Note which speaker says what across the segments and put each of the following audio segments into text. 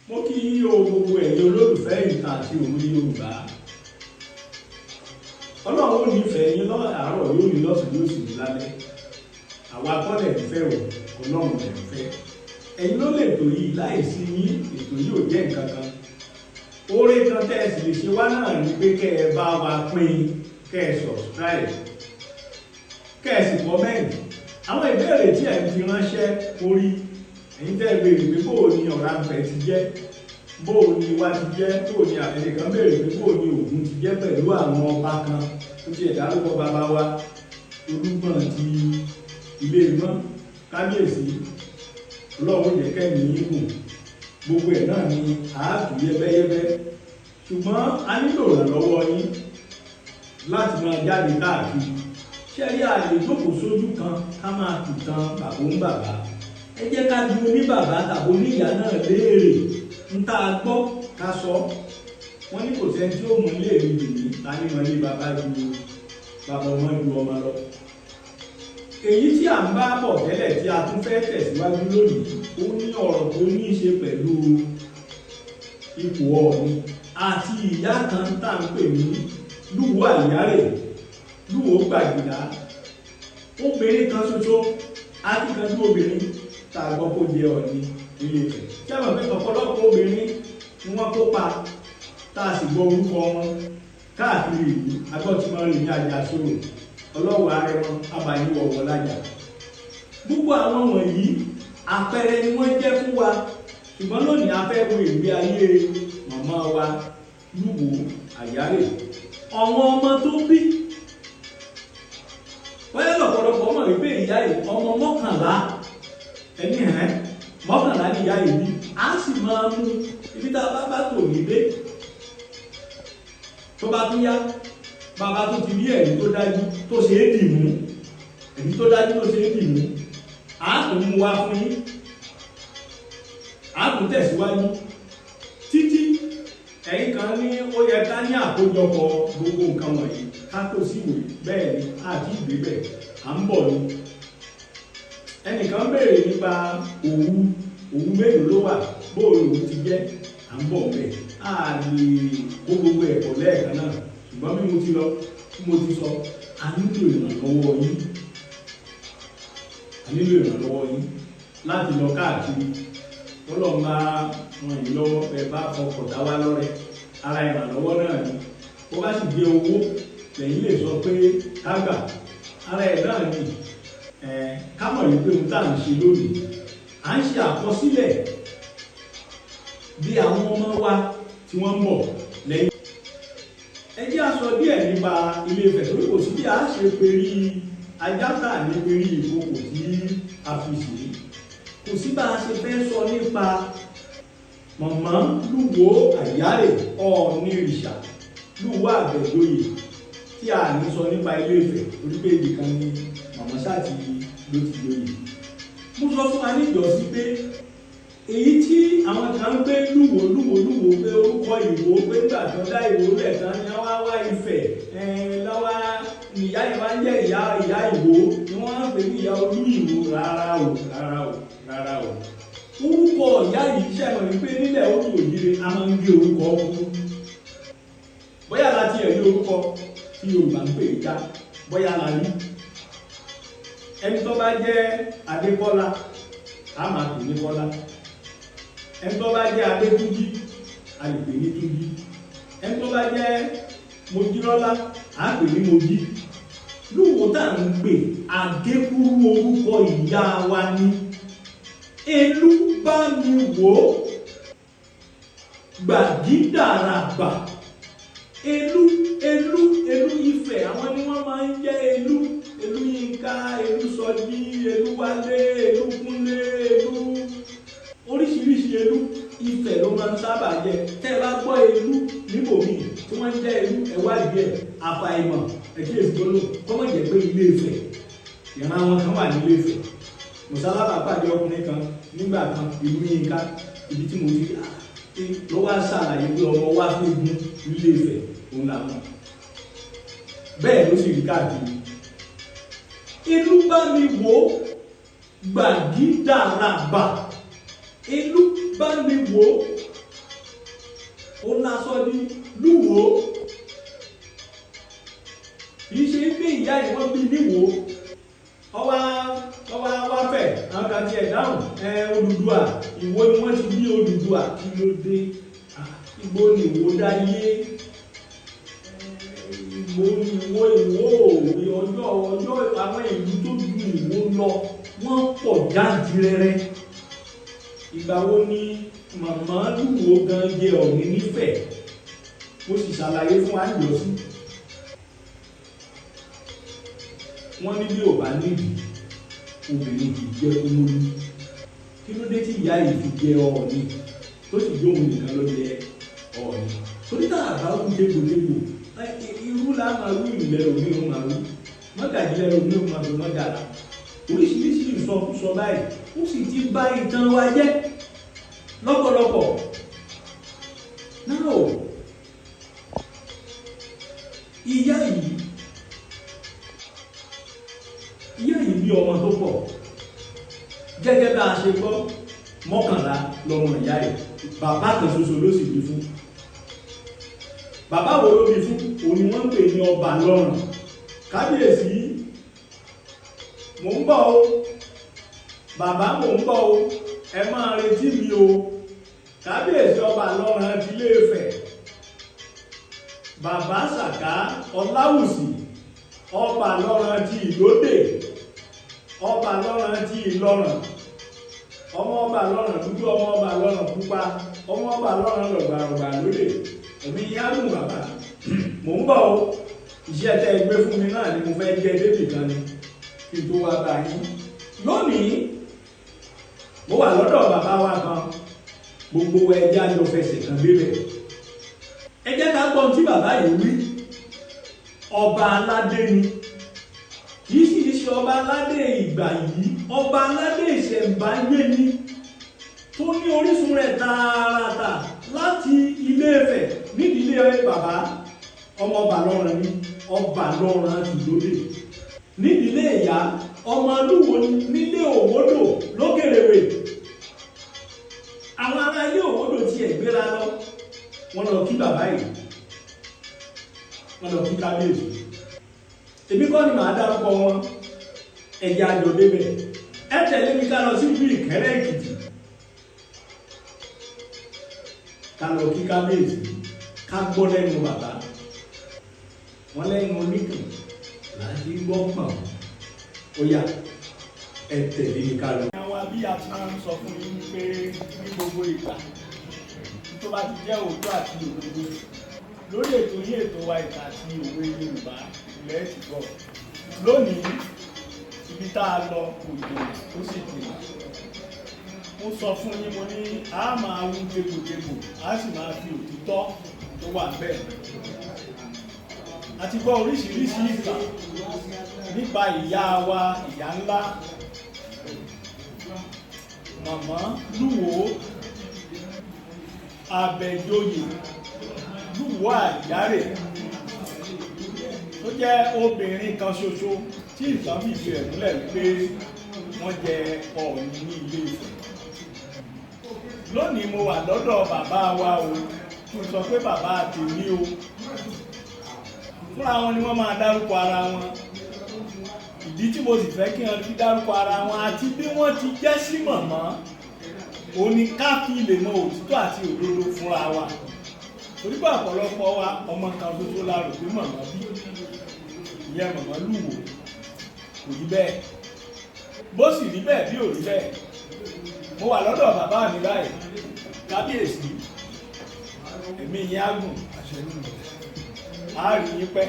Speaker 1: mo kí yín o gbogbo ẹ̀yin olólùfẹ́ ìtàn àti òwe Yorùbá. Ọlọ́run ò nífẹ̀ẹ́ yín àárọ̀ yóò ní lọ́sàn yóò sì ní lálẹ́. Àwa kọ́lẹ̀ ń fẹ́ o, Ọlọ́run lẹ̀ ń fẹ́. Ẹ̀yin ló lè tò yìí láìsí yín, ètò yìí ò jẹ́ nǹkan kan. Oore kan tẹ́ ẹ sì lè ṣe wá náà ni pé kẹ́ ẹ bá wa pín, kẹ́ ẹ subscribe, kẹ́ ẹ sì comment. Àwọn ìbéèrè tí ẹ̀ ń fi ránṣẹ́ orí ẹ̀yin tẹ́ ẹ béèrè pé bóò ni Ọ̀rànfẹ̀ ti jẹ́, bóò ni Ìwà ti jẹ́, bóò ni ẹnìkan béèrè pé bóò ni Ògún ti jẹ́ pẹ̀lú àwọn ọba kan tó ti ẹ̀dá lórúkọ bàbá wa Olúgbọ̀n ti ilé Ìmọ̀ kábíyèsí. Ọlọ́run jẹ́ kẹ́mi yín gùn, gbogbo ẹ̀ náà ni àátù yẹ́bẹ́yẹ́bẹ́, ṣùgbọ́n a nílò ìrànlọ́wọ́ yín láti máa jáde káàkiri. Ṣé rí àyè jókòó sójú kan ká máa kìtàn bàbá ń bàbá? Ẹ jẹ́ ká di oníbàbá tàbí oníyá náà léèrè ń tá a gbọ́ ká sọ. Wọ́n ní kò sẹ́ni tí ó mú ilé mi dìní ta ní mọ́ ilé bàbá ju bàbá ọmọ ju ọmọ lọ. Èyí tí à ń bá bọ̀ tẹ́lẹ̀ tí a tún fẹ́ tẹ̀síwájú lónìí ó ní ọ̀rọ̀ tó ní í ṣe pẹ̀lú ipò Ọọ̀ni àti ìyá kan tá à ń pè ní Lúwo Àyárè, Lúwo Gbàgìdá. Obìnrin kan ṣoṣo, akíkanjú obìnrin tá a gbọ́ kó jẹ Ọọ̀ni Ilé Ifẹ̀. Ṣé àwọn pé ọ̀pọ̀lọpọ̀ obìnrin ni wọ́n kópa tá a sì gbọ́ orúkọ wọn káàkiri ìlú. Agbọ́tìmọ́rin ní Àjàsorò, Ọlọ́wọ̀ Arẹmọ, Abàyíwọ̀wọ̀ lájà. Gbogbo àwọn wọ̀nyí àpẹẹrẹ ni wọ́n jẹ́ fún wa, ṣùgbọ́n lónìí a fẹ́ wo ìgbé ayé màmá wa Lúwo Àyárè. Àwọn ọmọ tó bí wọ́n lọ́pọ̀lọpọ̀ mọ̀ wípé ìyá yìí ọmọ mọ́kànlá ẹni mọ́kànlá ní ìyá yìí bí a sì máa mú ibi tá a bá tò ní dé tó bá tún yá bàbá tó ti rí ẹ̀rí tó dájú tó ṣe é dì mú, ẹ̀rí tó dájú tó ṣe é dì mú, a tún mú wá fún yín, a tún tẹ̀síwájú títí ẹ̀yin kan ní ó yẹ ká ní àkójọpọ̀ gbogbo nǹkan wọ̀nyí ká tó sí ìwé. Bẹ́ẹ̀ ni àti ìgbébẹ̀ à ń bọ̀ ni. Ẹnìkan béèrè nípa òwú mélòó ló wà, bóòlù òwú ti jẹ́, à ń bọ̀ bẹ́ẹ̀. A lè kó gbogbo ẹ̀kọ́ lẹ́ẹ̀kan náà, ṣùgbọ́n bí mo ti sọ, a nílò ìrànlọ́wọ́ yín, láti lọ káàkiri. Ọlọ́run bá wọn yìí lọ́wọ́ ẹ bá fọkọ̀ dá wá lọ́rẹ, ara ìrànlọ́wọ́ náà ni. Bó bá sì gbé owó lẹ́yìn lè sọ pé kágbà, ara ẹ̀ náà ni. Ká mọ̀ yìí pé ohun tá à ń ṣe lónìí, à ń ṣe àkọsílẹ̀ bí àwọn ọmọ wa tí wọ́n ń bọ̀ lẹ́yìn. Ẹ jẹ́ a sọ díẹ̀ nípa Ilé Ifẹ̀ torí kò sí bí a ṣe perí ajátà ní perí ìkòkò tí a fi sí. Kò sí bá a ṣe fẹ́ sọ nípa màmá Lúwo Àyárè Ọọ̀ni Ìrìṣà Lúwo Àbẹ̀joyè tí a ní sọ nípa Ilé Ifẹ̀ torí pé ibì kan ni màmá ṣáàtì ló ti joyè. Mo sọ fún wa níjọ́sí pé èyí tí àwọn kan ń gbé Lúwo pé orúkọ Ìwó pé nígbà tó dá Ìwó rẹ̀ tán ni wọ́n wá Ifẹ̀ lọ́wọ́ ìyá yìí wá ń jẹ́ ìyá Ìwó ni wọ́n á pè ní ìyá Olú Ìwó. Rárá o. Orúkọ ìyá yìí ṣẹ̀mọ̀ wípé nílẹ̀ Òkè Òjìrè a máa ń gbé orúkọ kúrú. Bóyá láti ẹ̀rí orúkọ tí Yorùbá ń pè é já, bóyá la rí. Ẹni tó bá jẹ́ Adébọ́lá a máa pè ní Bọ́lá. Ẹni tó bá jẹ́ Adétúnjí a lè pè ní Túnjí. Ẹni tó bá jẹ́ Mojírọ́lá a pè ní Mojí. Lúwo tá à ń pè àgékúrú orúkọ ìyá wa ní Elúbámiwò Gbàgídàràbà. Elú Ifẹ̀ àwọn ni wọ́n máa ń jẹ́ Elúyínká, Elúsọjí, Elúwálé, Elúkúnlé, oríṣiríṣi Elú. Ifẹ̀ ló máa ń sábà jẹ́. Tẹ́ ẹ bá gbọ́ Elú níbòmíì tí wọ́n ń jẹ́ Elú ẹ̀wá díẹ̀ àfàìmọ̀ ẹ̀kíyèsí tó lò kọ́mọ̀ jẹ́ pé Ilé Ifẹ̀ ìran wọn kan wà ní Ilé Ifẹ̀. Mùsálàbà pàdé ọkùnrin kan nígbà kan Elúyínká, ibi tí mo ti ló wá ṣàlàyé pé ọmọ wa fún igun Ilé Ifẹ̀ òun làwọn. Bẹ́ẹ̀ ló sì rí káàkiri. Elúbámiwò Gbàgídàràbà, Elúbámiwò ó ń lásọ ní Lúwo. Kì í ṣe pé ìyá yìí wọ́n bí níwò ọwá fẹ̀ àwọn kan ti ẹ̀ dáhùn Odùduwà Ìwó ni wọ́n ti bí Odùduwà kí ló dé Ìgbò ni Ìwó dáyé Ìgbò ni Ìwó ọjọ́ àwọn ìlú tó ju Ìwó lọ wọ́n pọ̀ jáǹtirẹrẹ. Ìgbà wo ni màmá Lúwo gan jẹ Ọ̀ọ̀ni nífẹ̀ẹ́ mo sì ṣàlàyé fún wa níjọ́sí. Wọ́n ní bí ò bá nídìí obìnrin kì í jẹ́ olórí. Kí ló dé tí ìyá yìí fi jẹ Ọ̀ọ̀ni tó sì jó òun nìkan ló jẹ Ọ̀ọ̀ni. Torí tá a bá wú dégbòdégbò irú la máa wú ìlẹ̀ òní ló máa wú mọ́gàjílẹ̀ òní ló máa fi mọ́gàlá. Oríṣiríṣi ìsọkúsọ báyìí ó sì ti bà ìtàn wa jẹ́ lọ́pọ̀lọpọ̀. Náà ìyá yìí bí ọmọ tó pọ̀ gẹ́gẹ́ bá a ṣe gbọ́ 11 lọ́mọ ìyá yìí bàbá kan ṣoṣo ló sì bí fún. Bàbá wo ló bí fún? Òun ni wọ́n ń pè ní Ọba Lọ́ràn. Kábíyèsí mò ń bọ̀ o bàbá mò ń bọ̀ o ẹ máa retí mi o. Kábíyèsí Ọba Lọ́ràn ti Ilé-Ifẹ̀. Bàbá Sàká Ọláwùsì Ọba Lọ́ràn ti Ìlódè. Ọba Lọ́ràn ti Ìlọràn. Ọmọ Ọba Lọ́ràn dúdú ọmọ Ọba Lọ́ràn pupa ọmọ Ọba Lọ́ràn lọ̀gbàrọ̀gbà lóde. Èmi yálùn bàbá mò ń bọ̀ o iṣẹ́ tẹ́ ẹ gbé fún mi náà ni mo fẹ́ jẹ́ débì kan ni kí n tó wá bá yín. Lónìí mo wà lọ́dọ̀ bàbá wa kan gbogbo ẹjẹ́ àjọ fẹsẹ̀ kan débẹ̀. Ẹ jẹ́ ká gbọ́n tí bàbá yìí wí. Ọba aládé ni kì í sì ṣe ọba aládé ìgbà yìí ọba aládé ìṣẹ̀ǹbáyé ni tó ní orísun rẹ̀ tààràtà láti Ilé-Ifẹ̀ nídìílé bàbá ọmọ Ọba Lọ́ràn ni Ọba Lọ́ràn ti Ìlódè. Nídìílé ìyá ọmọ Lúwo nílé Òwòdò lókèrèwé. Àwọn ará ilé Òwòdò tiẹ̀ gbéra lọ wọ́n lọ kí bàbá yìí wọ́n lọ kí kábíyèsí. Èmi kọ́ ni màá dárúkọ wọn ẹ̀jẹ̀ àjọ débẹ̀. Ẹ tẹ̀lé mi ká lọ sí ìlú Ìkẹ́rẹ́ Èkìtì ká lọ kí kábíyèsí ká gbọ́ lẹ́nu bàbá. Wọ́n lẹ́nu oníkùn láti gbọ́ pọ̀n ó yá ẹ tẹ̀lé mi ká lọ. Àwọn abí àti máa ń sọ fún yín pé ní gbogbo ìgbà tó bá ti jẹ́ òótọ́ àti òdodo lórí ètò yín ètò wa ìtàn àti òwe Yorùbá ilẹ̀ ti gbọ́. Lónìí ibi tá a lọ kò jẹ́ ó sì jìnnà. Mo sọ fún yín mo ní a máa wú dégbòdégbò a sì máa fi òtítọ́ tó wà bẹ́ẹ̀. A ti gbọ́ oríṣiríṣi ìtàn nípa ìyá wa ìyá ńlá màmá Lúwo Abẹ́joyè Lúwo Àjàrè tó jẹ́ obìnrin kan ṣoṣo tí ìtàn fìdí rẹ̀ múlẹ̀ wípé wọ́n jẹ Ọọ̀ni ní Ilé-Ifẹ̀. Lónìí mo wà lọ́dọ̀ bàbá wa o mo sọ pé bàbá tèmi o fúnra wọn ni wọ́n máa dárúkọ ara wọn. Ìdí tí mo sì fẹ́ kí wọ́n fi dárúkọ ara wọn àti bí wọ́n ti jẹ́ sí màmá òní ká fi lè mọ òtítọ́ àti òdodo fúnra wa. Torí pé ọ̀pọ̀lọpọ̀ wa ọmọ kan ṣoṣo la rò pé màmá bí ìyẹn màmá Lúwo kò rí bẹ́ẹ̀. Bó sì rí bẹ́ẹ̀ bí ò rí bẹ́ẹ̀ mo wà lọ́dọ̀ bàbá mi báyìí kábíyèsí ẹ̀mí yín á gùn á rí yín pẹ́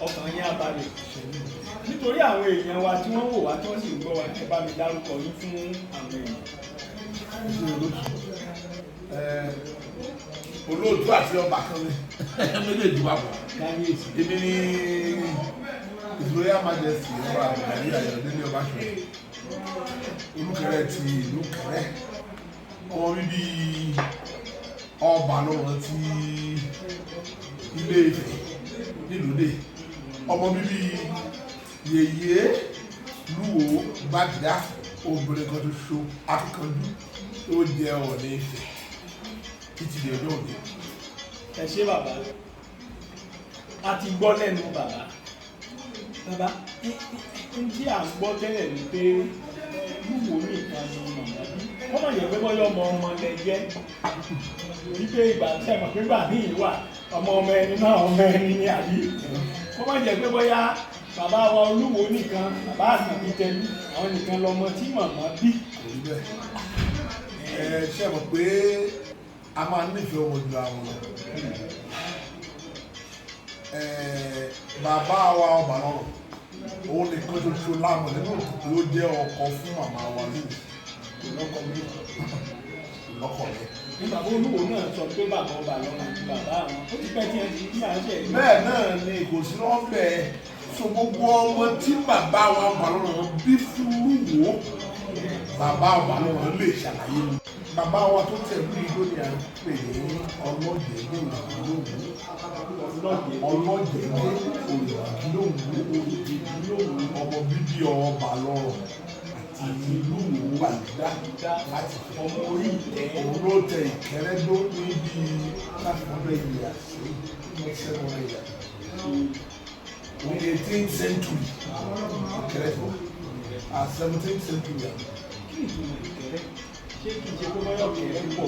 Speaker 1: ọkàn yín á balẹ̀ nítorí àwọn èèyàn wa tí wọ́n wò wá tí wọ́n sì ń gbọ́ wa ẹ bá mi dárúkọ yín fún àwọn èèyàn.
Speaker 2: Olóòtú àti ọba kan mi méjèèjì wà pọ̀.
Speaker 1: Kábíyèsí
Speaker 2: èmi ní His Royal Majesty ọba àgbàdì Ayọ̀délé Ọbásanjọ́ Olúkẹrẹ ti ìlú Kẹrẹ ọmọ bíbí Ọba Lọ́ràn ti Ilé-Ifẹ̀ nílùdé ọmọ bíbí Yèyé Lúwo Bàdìá obìnrin kan ṣoṣo akíkanjú tó jẹ Ọọ̀ni Ifẹ̀ títí di ọjọ́ òní.
Speaker 3: ẹ ṣé bàbá a ti gbọ́ lẹ́nu bàbá n tí à ń gbọ́ tẹ́lẹ̀ ni pé Olúwo nìkan ni màmá bí wọ́n mọ̀ yẹ pé bọ́yọ̀ ọmọ lẹ jẹ́ torí pé ìgbà tí ẹ mọ̀ pé gbà míì wà ọmọ ẹni náà ọmọ ẹni ni àbí wọ́n mọ̀ yẹ pé bọ́yá bàbá wa Olúwo nìkan bàbá àtàbí tẹlú àwọn nìkan lọmọ tí màmá bí.
Speaker 2: Ṣé ẹ mọ̀ pé a máa nífẹ̀ẹ́ ọmọ ju àwọn lọ. Bàbá wa ọba lọ́rọ̀ òun nìkan ṣoṣo láàmú nínú ló jẹ́ ọkọ fún màmá wa lónìí.
Speaker 3: ìlọ́kọ mi.
Speaker 2: Ní
Speaker 3: bàbá Olúwo náà sọ pé bàbá ọba lọ́rọ̀ àti bàbá àwọn ó ti pẹ́ tí ẹ ti ní àṣẹ ìlú.
Speaker 2: bẹ́ẹ̀ náà ni kò sí lọ́fẹ̀ so gbogbo ọmọ tí bàbá wa ọba lọ́rọ̀ bí fún Olúwo bàbá ọba lọ́rọ̀ lè ṣàlàyé mi. Bàbá wa tó tẹ̀ ní ìlú ni à ń pè ní ọlọ́jẹ̀dẹ̀ òyìnbó ọmọ bíbí ọba lọ́rọ̀ àti ìlú Ìwàlídà láti
Speaker 3: ọmọ orí ìtẹ́.
Speaker 2: òun ló tẹ Ìkẹrẹ́ dó níbi 500 years 700 years ní 18th century Ìkẹrẹ́ tó 17th century.
Speaker 3: kí ìtumọ̀ Ìkẹrẹ́ ṣé kí n ṣe pé bọ́yọ̀ Ìkẹrẹ́ pọ̀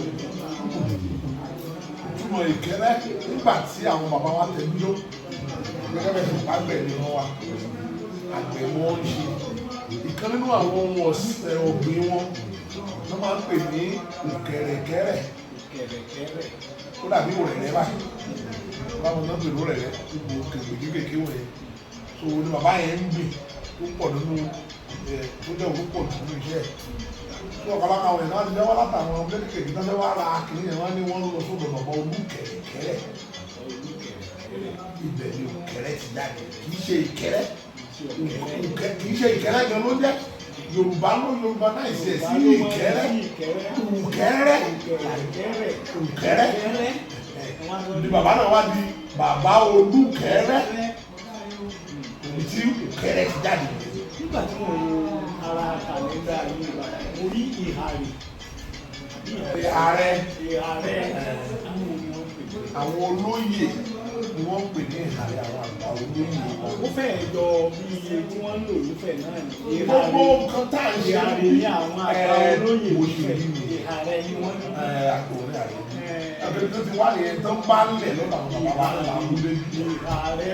Speaker 2: ìtumọ̀ Ìkẹrẹ́ nígbà tí àwọn bàbá wa tẹ̀ dúró gẹ́gẹ́ bẹ́ẹ̀ tó àgbẹ̀ ni wọ́n wà àgbẹ̀ wọn ń ṣe ìkan nínú àwọn ohun ọ̀gbìn wọn wọ́n máa ń pè ní ìkẹ̀rẹ̀kẹ̀rẹ̀ ó dàbí òrẹ̀rẹ̀ báyìí báwọn náà pè lórẹ̀rẹ̀ ipò kèké kékeré wọ̀nyẹn so ní bàbá yẹn ń gbìn tó pọ̀ nínú tó jẹ́ òkú pọ̀ nínú iṣẹ́ tó ọ̀pọ̀lọpọ̀ àwọn èèyàn ti jẹ́wọ́ látàwọn ọmọdé kékeré tó fẹ́ wá ra kìnìún yẹn wọ́n ní wọ́n lọ sódò bàbá Olúkẹ̀rẹ̀kẹ̀rẹ̀ ibẹ̀ ni Ìkẹrẹ́ ti jáde kì í ṣe Ìkẹrẹ́ kì í ṣe Ìkẹrẹ́ gan ló jẹ́ Yorùbá náà ṣe sí Ìkẹrẹ́ ni bàbá náà wá di bàbá Olúkẹ̀rẹ́ ibi tí Ìkẹrẹ́ ti jáde.
Speaker 3: nígbà tí mo wo ara kàlẹ́ndà yìí mo rí ìhàrè
Speaker 2: àwọn olóyè ni wọ́n pè ní ìhàrè àwọn àgbà olóyè.
Speaker 3: ó fẹ́ jọ bí iye tí wọ́n ń lò nífẹ̀ẹ́ náà ni.
Speaker 2: gbogbo nǹkan tá à ń ṣe
Speaker 3: ìhàrè ní àwọn àgbà olóyè nífẹ̀ẹ́ ìhàrè ni wọ́n ní.
Speaker 2: àgbòrè àrè àbẹ̀rẹ̀ tó ti wá nìyẹn tó ń bá ń lẹ̀ lọ́nà àwọn bàbá wa là ń lé bí.
Speaker 3: ìhàrè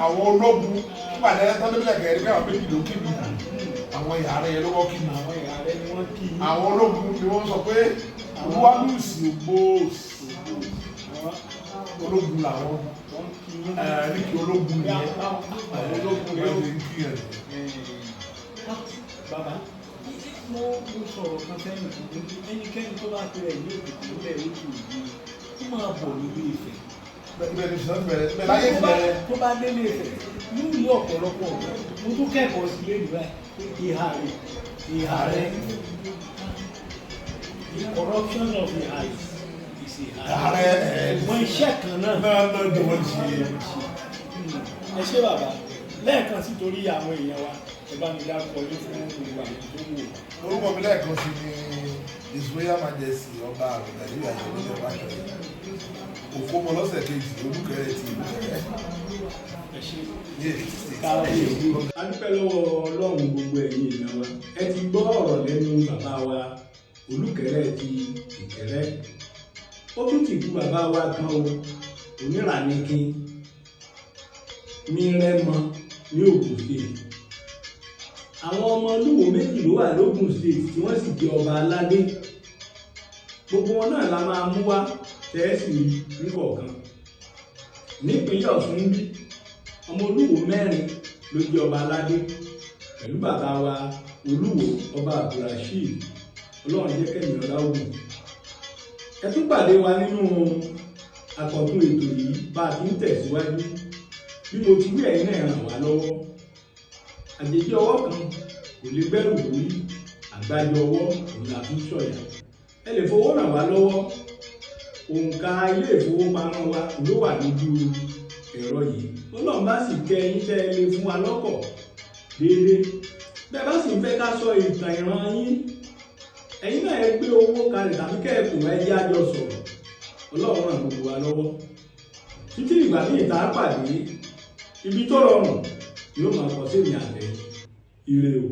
Speaker 2: àwọn ológun nígbà tí wọ́n tẹ́lẹ̀ kẹ́rẹ́ bí àwọn méjì ló kí mi àwọn ìhàrè yẹn lọ́wọ́ kí mi.
Speaker 3: àwọn ìhàrè ni wọ́n kí i.
Speaker 2: àwọn ológun ni wọ́n sọ pé olúwalúùsì ògbóòsì ológun làwọn ní kí ológun yẹn ológun yẹn ti ń kí yẹn.
Speaker 3: bàbá mo sọ̀rọ̀ kan sẹ́yìn tuntun ẹnikẹ́ni tó bá tẹ̀lé ní òkùnkùn lẹ̀ lójú ìlú tó máa bọ̀ nílé Ifẹ̀.
Speaker 2: bẹ́ẹ̀ ni sọ́dọ̀ bẹ̀rẹ̀ láyé bẹ̀rẹ̀.
Speaker 3: tó bá délé Ifẹ̀ yóò rí ọ̀pọ̀lọpọ̀ mo tún kẹ́kọ̀ọ́ sí lé nígbà ìhàrẹ̀ the corruption of the eyes is ìhàrẹ̀ ẹ̀gbọ́n iṣẹ́ kan náà.
Speaker 2: náà jọ wọ́n ṣe.
Speaker 3: ẹ ṣé bàbá lẹ́ẹ̀kan sí torí àwọn èèyàn wa ẹ bá mi dárúkọ yín fún gbogbo àwọn tó wù.
Speaker 2: orúkọ mi lẹ́ẹ̀kan sí ni His Royal Majesty ọba Nàìjíríà yẹn ló jẹ́ bákan òfómọ lọ́sẹ̀ kejì Olúkẹ̀rẹ́ ti Ìkẹrẹ́ ní Èkìtì State.
Speaker 1: a dúpẹ́ lọ́wọ́ Ọlọ́run gbogbo ẹ̀yin èèyàn wa ẹ ti gbọ́ ọ̀rọ̀ lẹ́nu bàbá wa Olúkẹ̀rẹ́ ti Ìkẹrẹ́ ó tún ti kú bàbá wa kan o Onírànìkin ní Rẹ́mọ ní Ògùn State àwọn ọmọ Olúwo méjì ló wà lógùn State tí wọ́n sì jẹ́ ọba aládé gbogbo wọn náà la máa mú wá tẹ́ẹ̀sì níkọ̀ọ̀kan nípínlẹ̀ Ọ̀ṣun bí ọmọ Olúwo mẹ́rin ló jẹ́ ọba aládé pẹ̀lú bàbá wa Olúwo ọba Abdulrasheed Ọlọ́run jẹ́ kẹ́mi ọ̀la ogun ẹ tún pàdé wa nínú àkọ́tún ètò yìí bá a ti ń tẹ̀síwájú bí mo ti wí ẹ̀yin náà ràn wá lọ́wọ́ àjèjì ọwọ́ kan kò lè gbẹ́rù lórí àgbájọ ọwọ́ òun la fi ń sọ̀yà ẹ lè fowó ràn wá lọ́wọ́ òǹkà ilé ìfowópamọ́ wa ló wà lójú ẹ̀rọ yìí Ọlọ́run bá sì kẹ́ yín tẹ́ ẹ lè fún wa lọ́kọ̀ déédéé bẹ́ẹ̀ bá sì ń fẹ́ ká sọ ìtàn ìran yín ẹ ẹ̀yin náà ẹ gbé owó kalẹ̀ tàbí kẹ́ẹ̀kùn ẹ jẹ́ àjọ sọ̀rọ̀ ọlọ́run ràn gbogbo wa lọ́wọ́ títí ìgbà ní ìta pàdé ibi tó rọrùn yóò máa kọ sí ìrìn àtẹ ire o.